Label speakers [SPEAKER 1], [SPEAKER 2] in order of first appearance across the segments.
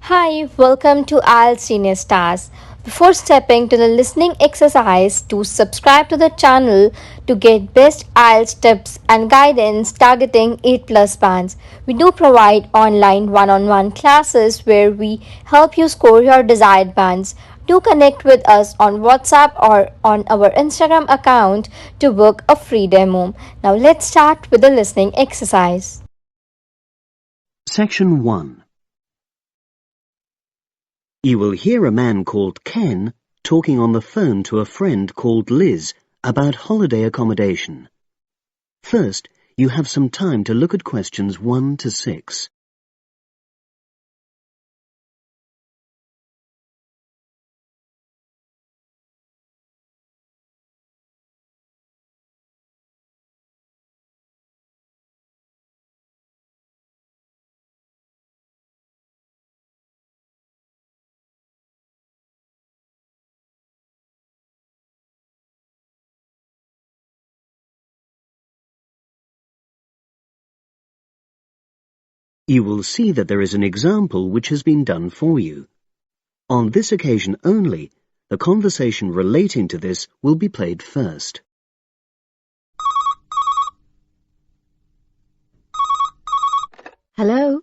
[SPEAKER 1] Hi, welcome to Ielts Senior Stars. Before stepping to the listening exercise, to subscribe to the channel to get best Ielts tips and guidance targeting 8 plus bands. We do provide online one-on-one classes where we help you score your desired bands. Do connect with us on WhatsApp or on our Instagram account to book a free demo. Now let's start with the listening exercise.
[SPEAKER 2] Section 1. You will hear a man called Ken talking on the phone to a friend called Liz about holiday accommodation. First, you have some time to look at questions 1 to 6. You will see that there is an example which has been done for you. On this occasion only, the conversation relating to this will be played first.
[SPEAKER 3] Hello.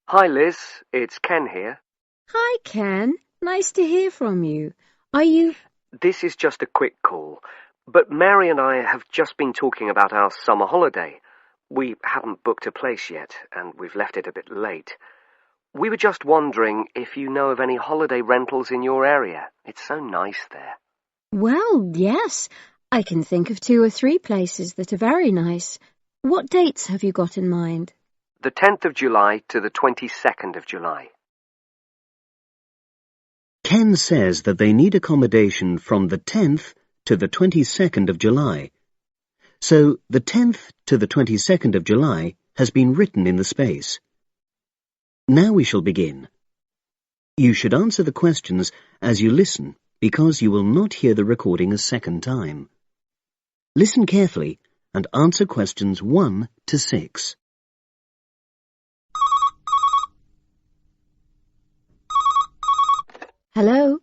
[SPEAKER 4] Hi Liz, it's Ken here.
[SPEAKER 3] Hi, Ken. Nice to hear from you. Are you...
[SPEAKER 4] This is just a quick call, but Mary and I have just been talking about our summer holiday. We haven't booked a place yet, and we've left it a bit late. We were just wondering if you know of any holiday rentals in your area. It's so nice there.
[SPEAKER 3] Well, yes. I can think of 2 or 3 places that are very nice. What dates have you got in mind?
[SPEAKER 4] The 10th of July to the 22nd of July.
[SPEAKER 2] Ken says that they need accommodation from the 10th to the 22nd of July. So the 10th to the 22nd of July has been written in the space. Now we shall begin. You should answer the questions as you listen because you will not hear the recording a second time. Listen carefully and answer questions 1 to 6.
[SPEAKER 3] Hello.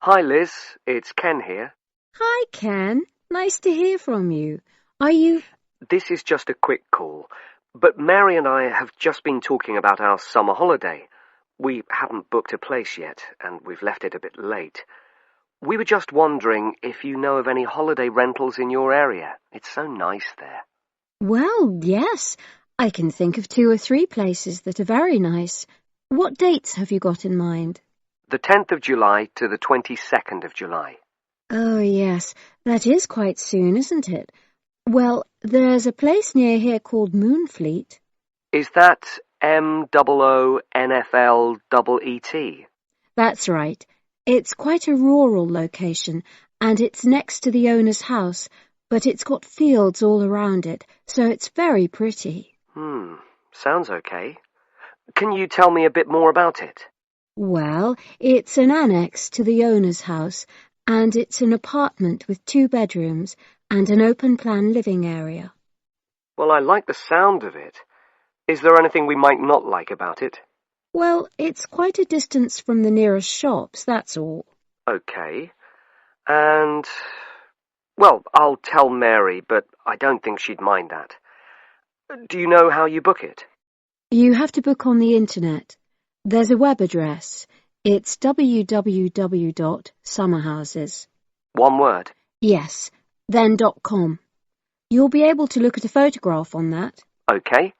[SPEAKER 4] Hi Liz, it's Ken here.
[SPEAKER 3] Hi, Ken. Nice to hear from you. Are you...
[SPEAKER 4] This is just a quick call, but Mary and I have just been talking about our summer holiday. We haven't booked a place yet, and we've left it a bit late. We were just wondering if you know of any holiday rentals in your area. It's so nice there.
[SPEAKER 3] Well, yes. I can think of 2 or 3 places that are very nice. What dates have you got in mind?
[SPEAKER 4] The 10th of July to the 22nd of July.
[SPEAKER 3] Oh, yes. That is quite soon, isn't it? Well, there's a place near here called Moonfleet.
[SPEAKER 4] Is that MOONFLEET?
[SPEAKER 3] That's right. It's quite a rural location, and it's next to the owner's house, but it's got fields all around it, so it's very pretty.
[SPEAKER 4] Sounds okay. Can you tell me a bit more about it?
[SPEAKER 3] Well, it's an annex to the owner's house, and it's an apartment with 2 bedrooms and an open-plan living area.
[SPEAKER 4] Well, I like the sound of it. Is there anything we might not like about it?
[SPEAKER 3] Well, it's quite a distance from the nearest shops, that's all.
[SPEAKER 4] Okay. And, well, I'll tell Mary, but I don't think she'd mind that. Do you know how you book it?
[SPEAKER 3] You have to book on the internet. There's a web address. It's www.summerhouses.
[SPEAKER 4] One word.
[SPEAKER 3] Yes, then .com. You'll be able to look at a photograph on that.
[SPEAKER 4] Okay.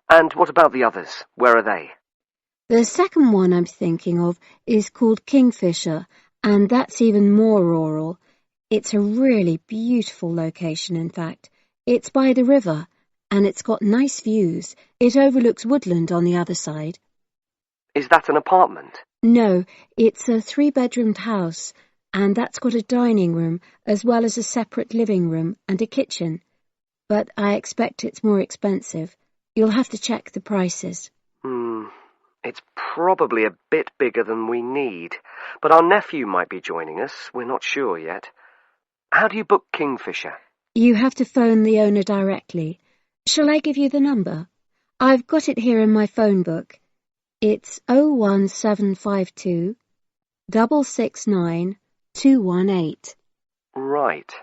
[SPEAKER 4] And what about the others? Where are they?
[SPEAKER 3] The second one I'm thinking of is called Kingfisher, and that's even more rural. It's a really beautiful location, in fact. It's by the river, and it's got nice views. It overlooks woodland on the other side.
[SPEAKER 4] Is that an apartment?
[SPEAKER 3] No, it's a 3-bedroomed house, and that's got a dining room as well as a separate living room and a kitchen. But I expect it's more expensive. You'll have to check the prices.
[SPEAKER 4] It's probably a bit bigger than we need, but our nephew might be joining us. We're not sure yet. How do you book Kingfisher?
[SPEAKER 3] You have to phone the owner directly. Shall I give you the number? I've got it here in my phone book. It's 01752 669 218.
[SPEAKER 4] Right.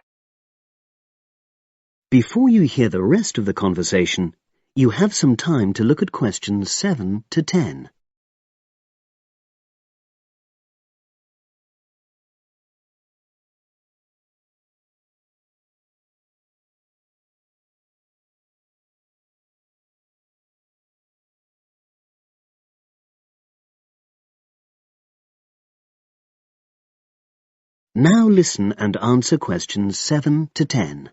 [SPEAKER 2] Before you hear the rest of the conversation, you have some time to look at questions 7 to 10. Now listen and answer questions 7 to 10.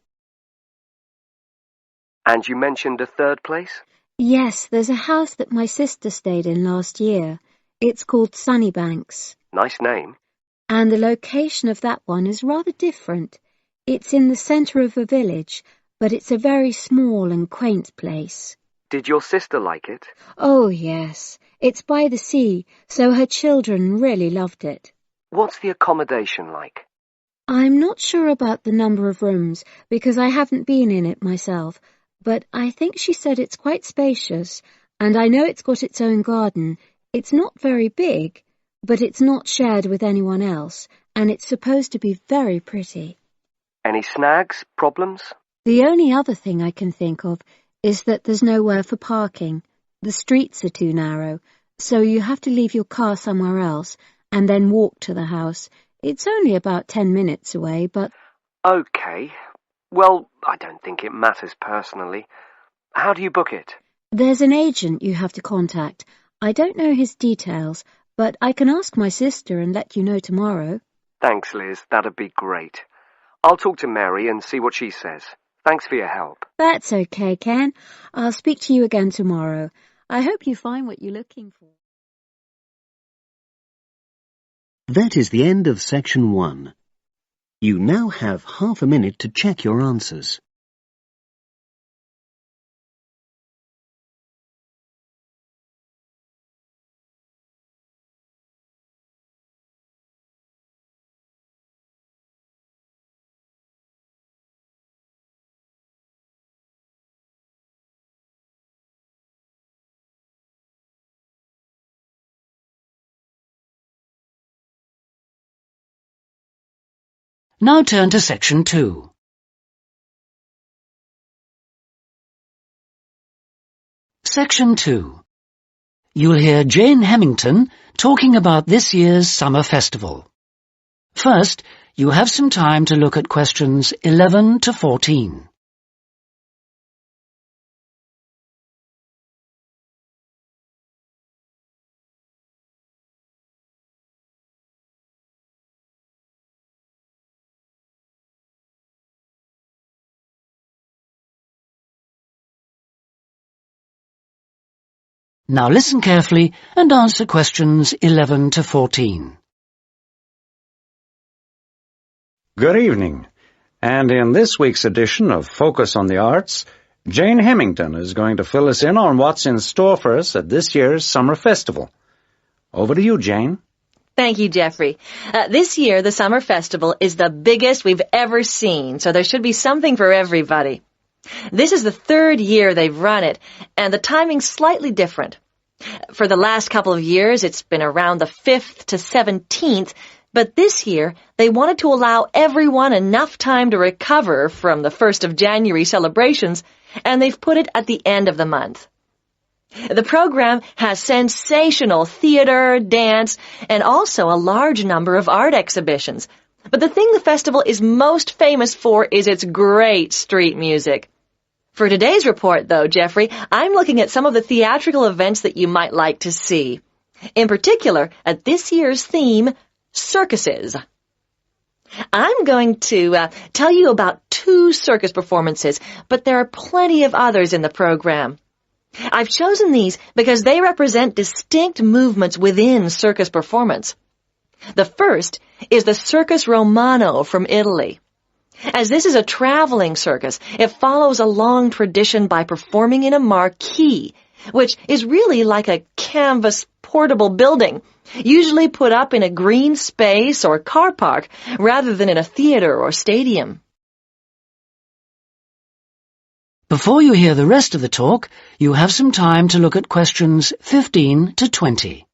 [SPEAKER 4] And you mentioned a third place?
[SPEAKER 3] Yes, there's a house that my sister stayed in last year. It's called Sunnybanks.
[SPEAKER 4] Nice name.
[SPEAKER 3] And the location of that one is rather different. It's in the centre of a village, but it's a very small and quaint place.
[SPEAKER 4] Did your sister like it?
[SPEAKER 3] Oh, yes. It's by the sea, so her children really loved it.
[SPEAKER 4] What's the accommodation like?
[SPEAKER 3] I'm not sure about the number of rooms, because I haven't been in it myself, but I think she said it's quite spacious, and I know it's got its own garden. It's not very big, but it's not shared with anyone else, and it's supposed to be very pretty.
[SPEAKER 4] Any snags? Problems?
[SPEAKER 3] The only other thing I can think of is that there's nowhere for parking. The streets are too narrow, so you have to leave your car somewhere else and then walk to the house. It's only about 10 minutes away, but...
[SPEAKER 4] OK. Well, I don't think it matters personally. How do you book it?
[SPEAKER 3] There's an agent you have to contact. I don't know his details, but I can ask my sister and let you know tomorrow.
[SPEAKER 4] Thanks, Liz. That'd be great. I'll talk to Mary and see what she says. Thanks for your help.
[SPEAKER 3] That's okay, Ken. I'll speak to you again tomorrow. I hope you find what you're looking for.
[SPEAKER 2] That is the end of section 1. You now have half a minute to check your answers.
[SPEAKER 5] Now turn to section 2. Section 2. You'll hear Jane Hemington talking about this year's summer festival. First, you have some time to look at questions 11 to 14. Now listen carefully and answer questions 11 to 14.
[SPEAKER 6] Good evening, and in this week's edition of Focus on the Arts, Jane Hemington is going to fill us in on what's in store for us at this year's Summer Festival. Over to you, Jane.
[SPEAKER 7] Thank you, Jeffrey. This year, the Summer Festival is the biggest we've ever seen, so there should be something for everybody. This is the third year they've run it, and the timing's slightly different. For the last couple of years, it's been around the 5th to 17th, but this year, they wanted to allow everyone enough time to recover from the 1st of January celebrations, and they've put it at the end of the month. The program has sensational theater, dance, and also a large number of art exhibitions. But the thing the festival is most famous for is its great street music. For today's report, though, Jeffrey, I'm looking at some of the theatrical events that you might like to see. In particular, at this year's theme, circuses. I'm going to tell you about 2 circus performances, but there are plenty of others in the program. I've chosen these because they represent distinct movements within circus performance. The first is the Circus Romano from Italy. As this is a traveling circus, it follows a long tradition by performing in a marquee, which is really like a canvas portable building, usually put up in a green space or car park rather than in a theater or stadium.
[SPEAKER 5] Before you hear the rest of the talk, you have some time to look at questions 15 to 20.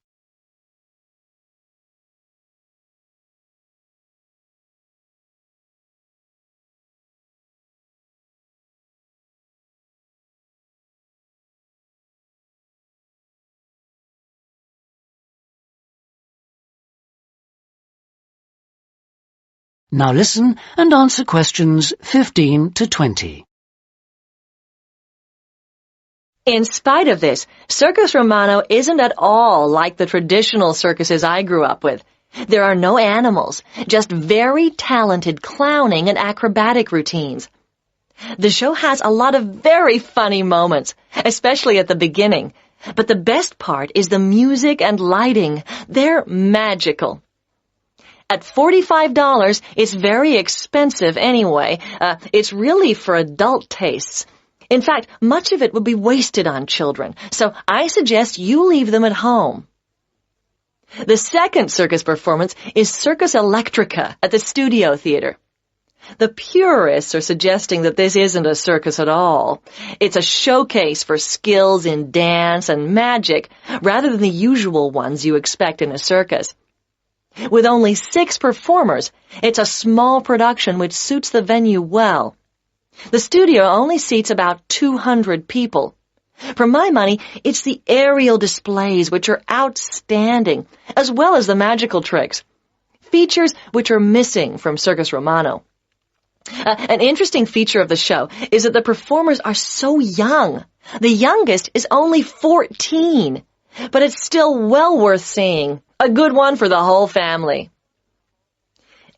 [SPEAKER 5] Now listen and answer questions 15 to 20.
[SPEAKER 7] In spite of this, Circus Romano isn't at all like the traditional circuses I grew up with. There are no animals, just very talented clowning and acrobatic routines. The show has a lot of very funny moments, especially at the beginning. But the best part is the music and lighting. They're magical. At $45, it's very expensive anyway. It's really for adult tastes. In fact, much of it would be wasted on children, so I suggest you leave them at home. The second circus performance is Circus Electrica at the Studio Theater. The purists are suggesting that this isn't a circus at all. It's a showcase for skills in dance and magic, rather than the usual ones you expect in a circus. With only 6 performers, it's a small production which suits the venue well. The studio only seats about 200 people. For my money, it's the aerial displays which are outstanding, as well as the magical tricks, features which are missing from Circus Romano. An interesting feature of the show is that the performers are so young. The youngest is only 14, but it's still well worth seeing. A good one for the whole family.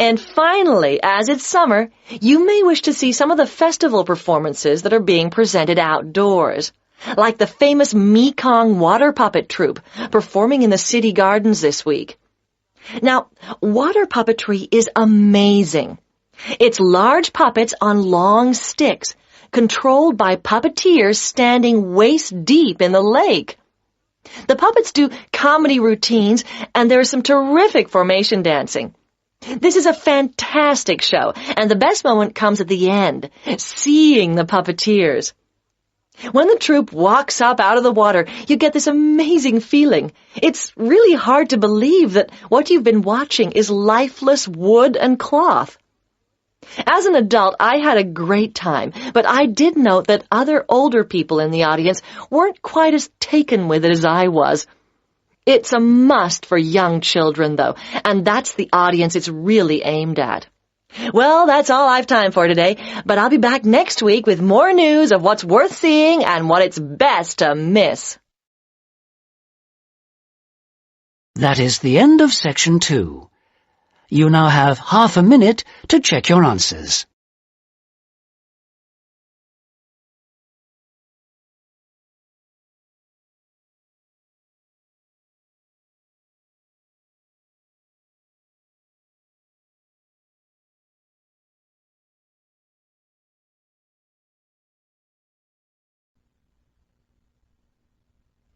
[SPEAKER 7] And finally, as it's summer, you may wish to see some of the festival performances that are being presented outdoors, like the famous Mekong water puppet troupe performing in the city gardens this week. Now, water puppetry is amazing. It's large puppets on long sticks, controlled by puppeteers standing waist deep in the lake. The puppets do comedy routines, and there's some terrific formation dancing. This is a fantastic show, and the best moment comes at the end, seeing the puppeteers. When the troupe walks up out of the water, you get this amazing feeling. It's really hard to believe that what you've been watching is lifeless wood and cloth. As an adult, I had a great time, but I did note that other older people in the audience weren't quite as taken with it as I was. It's a must for young children, though, and that's the audience it's really aimed at. Well, that's all I've time for today, but I'll be back next week with more news of what's worth seeing and what it's best to miss.
[SPEAKER 5] That is the end of section 2. You now have half a minute to check your answers.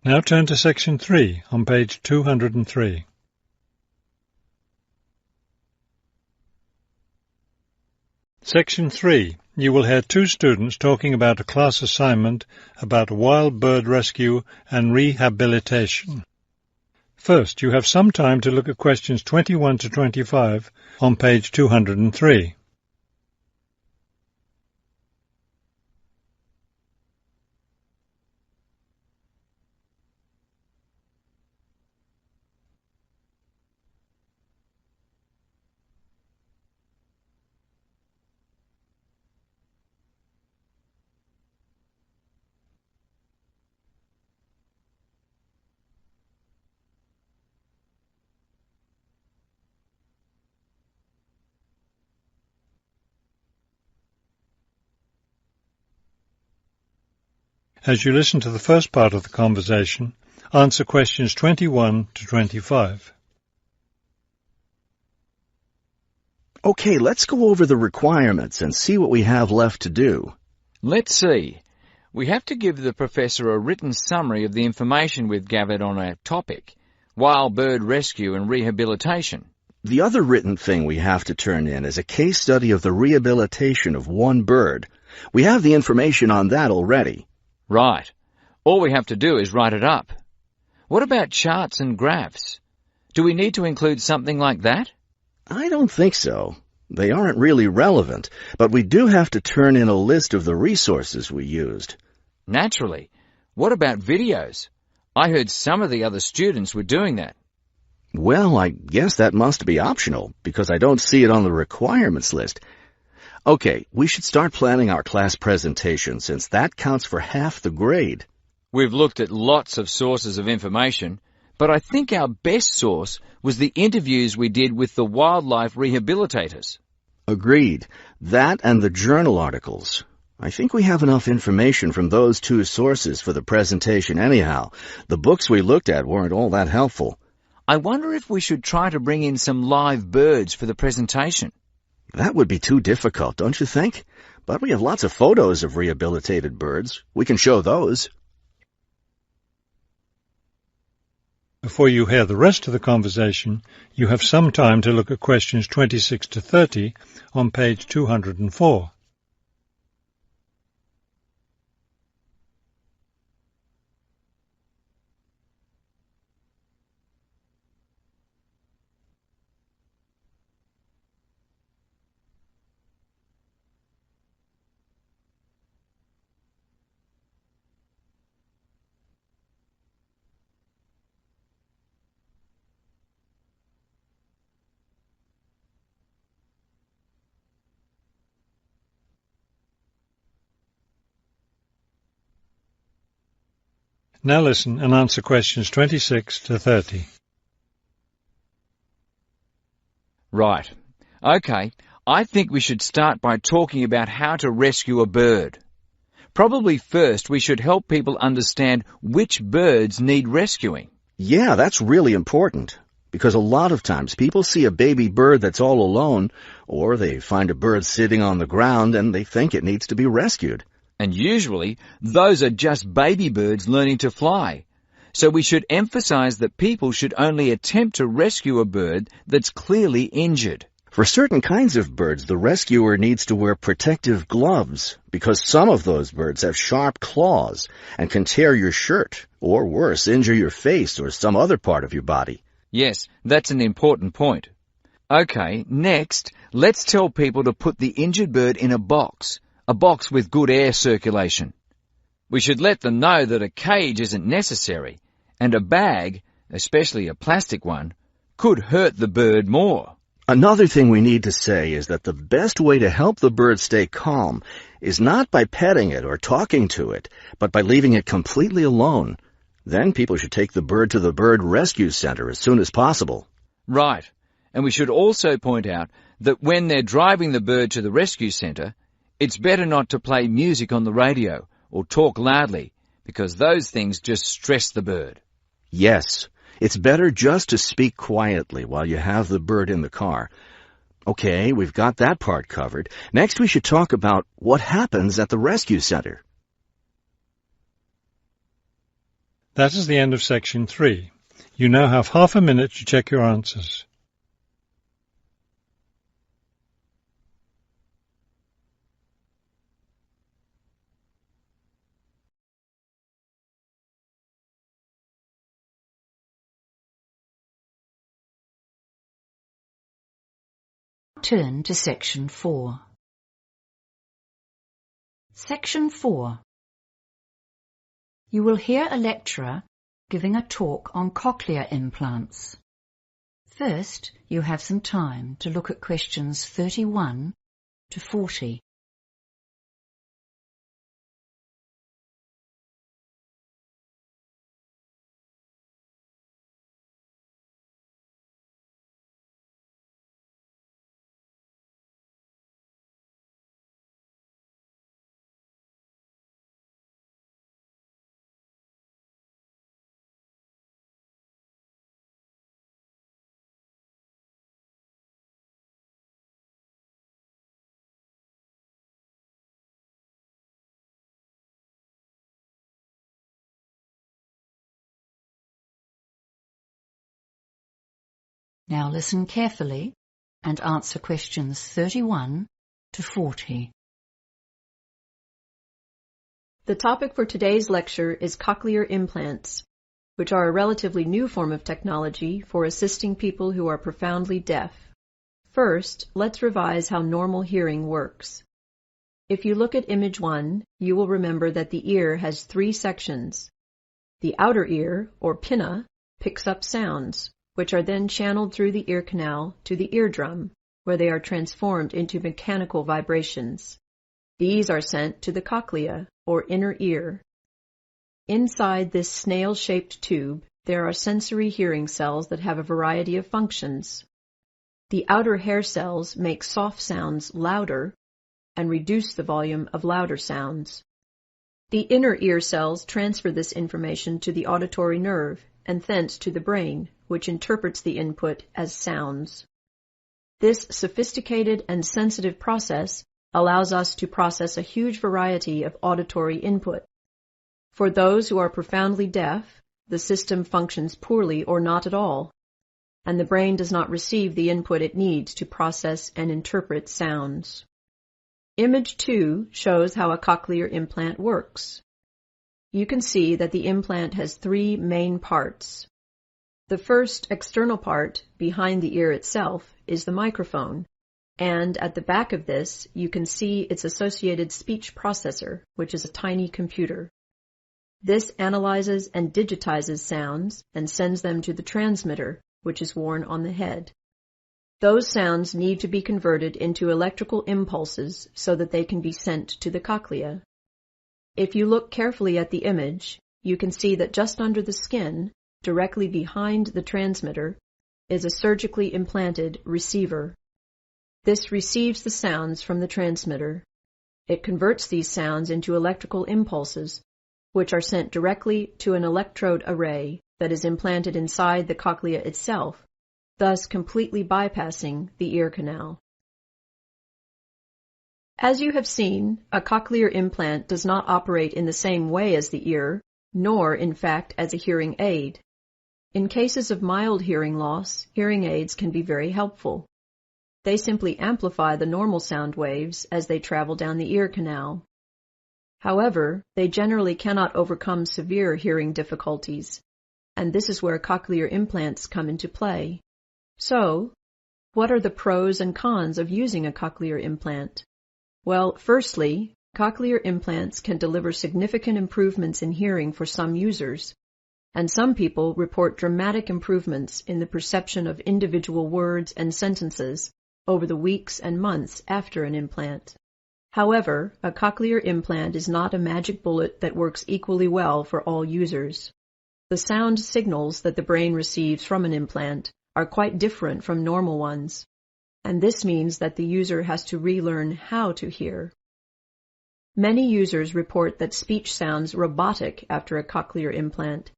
[SPEAKER 8] Now turn to section 3 on page 203. Section 3. You will hear 2 students talking about a class assignment about wild bird rescue and rehabilitation. First, you have some time to look at questions 21 to 25 on page 203. As you listen to the first part of the conversation, answer questions 21 to 25.
[SPEAKER 9] Okay, let's go over the requirements and see what we have left to do.
[SPEAKER 10] Let's see. We have to give the professor a written summary of the information we've gathered on our topic, wild bird rescue and rehabilitation.
[SPEAKER 9] The other written thing we have to turn in is a case study of the rehabilitation of one bird, We have the information on that already.
[SPEAKER 10] Right. All we have to do is write it up. What about charts and graphs? Do we need to include something like that?
[SPEAKER 9] I don't think so. They aren't really relevant, but we do have to turn in a list of the resources we used.
[SPEAKER 10] Naturally. What about videos? I heard some of the other students were doing that.
[SPEAKER 9] Well, I guess that must be optional, because I don't see it on the requirements list. Okay, we should start planning our class presentation, since that counts for half the grade.
[SPEAKER 10] We've looked at lots of sources of information, but I think our best source was the interviews we did with the wildlife rehabilitators.
[SPEAKER 9] Agreed. That and the journal articles. I think we have enough information from those two sources for the presentation anyhow. The books we looked at weren't all that helpful.
[SPEAKER 10] I wonder if we should try to bring in some live birds for the presentation.
[SPEAKER 9] That would be too difficult, don't you think? But we have lots of photos of rehabilitated birds. We can show those.
[SPEAKER 8] Before you hear the rest of the conversation, you have some time to look at questions 26 to 30 on page 204. Now listen and answer questions 26 to 30.
[SPEAKER 10] Right. Okay, I think we should start by talking about how to rescue a bird. Probably first we should help people understand which birds need rescuing.
[SPEAKER 9] Yeah, that's really important. Because a lot of times people see a baby bird that's all alone, or they find a bird sitting on the ground and they think it needs to be rescued.
[SPEAKER 10] And usually, those are just baby birds learning to fly. So we should emphasize that people should only attempt to rescue a bird that's clearly injured.
[SPEAKER 9] For certain kinds of birds, the rescuer needs to wear protective gloves, because some of those birds have sharp claws and can tear your shirt, or worse, injure your face or some other part of your body.
[SPEAKER 10] Yes, that's an important point. Okay, next, let's tell people to put the injured bird in a box with good air circulation. We should let them know that a cage isn't necessary, and a bag, especially a plastic one, could hurt the bird more.
[SPEAKER 9] Another thing we need to say is that the best way to help the bird stay calm is not by petting it or talking to it, but by leaving it completely alone. Then people should take the bird to the bird rescue center as soon as possible.
[SPEAKER 10] Right, and we should also point out that when they're driving the bird to the rescue center, it's better not to play music on the radio or talk loudly, because those things just stress the bird.
[SPEAKER 9] Yes, it's better just to speak quietly while you have the bird in the car. Okay, we've got that part covered. Next we should talk about what happens at the rescue center.
[SPEAKER 8] That is the end of section 3. You now have half a minute to check your answers.
[SPEAKER 11] Turn to Section 4. Section 4. You will hear a lecturer giving a talk on cochlear implants. First, you have some time to look at questions 31 to 40. Now listen carefully and answer questions 31 to 40.
[SPEAKER 12] The topic for today's lecture is cochlear implants, which are a relatively new form of technology for assisting people who are profoundly deaf. First, let's revise how normal hearing works. If you look at image 1, you will remember that the ear has 3 sections. The outer ear, or pinna, picks up sounds, which are then channeled through the ear canal to the eardrum, where they are transformed into mechanical vibrations. These are sent to the cochlea, or inner ear. Inside this snail-shaped tube, there are sensory hearing cells that have a variety of functions. The outer hair cells make soft sounds louder and reduce the volume of louder sounds. The inner ear cells transfer this information to the auditory nerve and thence to the brain, which interprets the input as sounds. This sophisticated and sensitive process allows us to process a huge variety of auditory input. For those who are profoundly deaf, the system functions poorly or not at all, and the brain does not receive the input it needs to process and interpret sounds. Image 2 shows how a cochlear implant works. You can see that the implant has 3 main parts. The first external part, behind the ear itself, is the microphone, and at the back of this you can see its associated speech processor, which is a tiny computer. This analyzes and digitizes sounds and sends them to the transmitter, which is worn on the head. Those sounds need to be converted into electrical impulses so that they can be sent to the cochlea. If you look carefully at the image, you can see that just under the skin, directly behind the transmitter, is a surgically implanted receiver. This receives the sounds from the transmitter. It converts these sounds into electrical impulses, which are sent directly to an electrode array that is implanted inside the cochlea itself, thus completely bypassing the ear canal. As you have seen, a cochlear implant does not operate in the same way as the ear, nor, in fact, as a hearing aid. In cases of mild hearing loss, hearing aids can be very helpful. They simply amplify the normal sound waves as they travel down the ear canal. However, they generally cannot overcome severe hearing difficulties, and this is where cochlear implants come into play. So, what are the pros and cons of using a cochlear implant? Well, firstly, cochlear implants can deliver significant improvements in hearing for some users, and some people report dramatic improvements in the perception of individual words and sentences over the weeks and months after an implant. However, a cochlear implant is not a magic bullet that works equally well for all users. The sound signals that the brain receives from an implant are quite different from normal ones, and this means that the user has to relearn how to hear. Many users report that speech sounds robotic after a cochlear implant,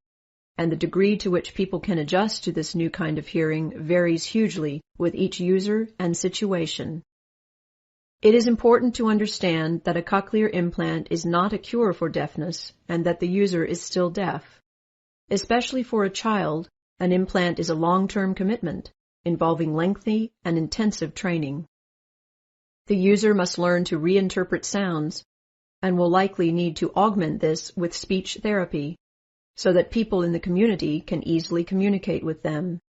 [SPEAKER 12] and the degree to which people can adjust to this new kind of hearing varies hugely with each user and situation. It is important to understand that a cochlear implant is not a cure for deafness and that the user is still deaf. Especially for a child, an implant is a long-term commitment involving lengthy and intensive training. The user must learn to reinterpret sounds and will likely need to augment this with speech therapy so that people in the community can easily communicate with them.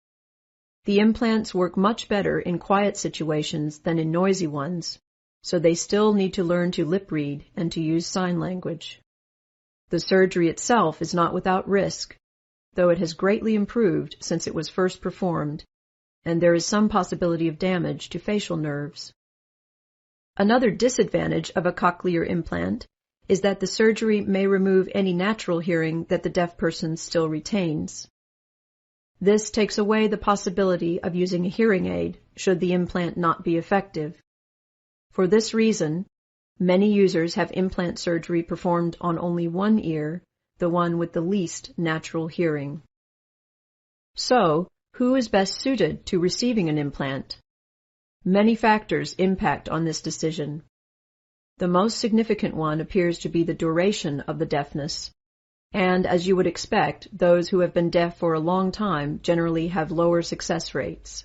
[SPEAKER 12] The implants work much better in quiet situations than in noisy ones, so they still need to learn to lip read and to use sign language. The surgery itself is not without risk, though it has greatly improved since it was first performed, and there is some possibility of damage to facial nerves. Another disadvantage of a cochlear implant is that the surgery may remove any natural hearing that the deaf person still retains. This takes away the possibility of using a hearing aid should the implant not be effective. For this reason, many users have implant surgery performed on only one ear, the one with the least natural hearing. So, who is best suited to receiving an implant? Many factors impact on this decision. The most significant one appears to be the duration of the deafness, and as you would expect, those who have been deaf for a long time generally have lower success rates.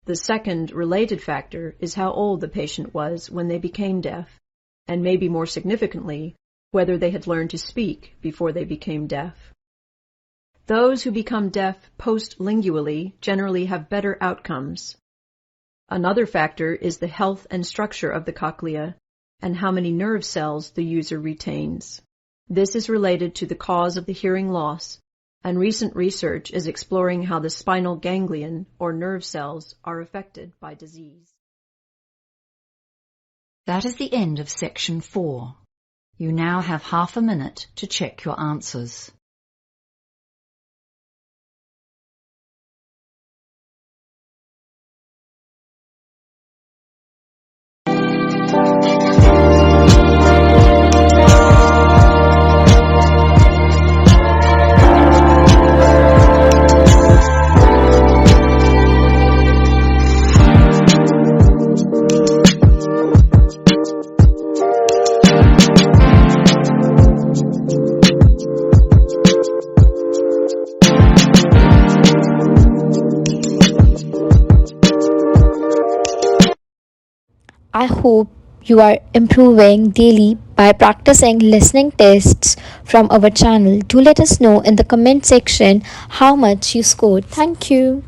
[SPEAKER 12] The second related factor is how old the patient was when they became deaf, and maybe more significantly, whether they had learned to speak before they became deaf. Those who become deaf postlingually generally have better outcomes. Another factor is the health and structure of the cochlea and how many nerve cells the user retains. This is related to the cause of the hearing loss, and recent research is exploring how the spinal ganglion or nerve cells are affected by disease.
[SPEAKER 11] That is the end of section 4. You now have half a minute to check your answers.
[SPEAKER 1] I hope you are improving daily by practicing listening tests from our channel. Do let us know in the comment section how much you scored. Thank you.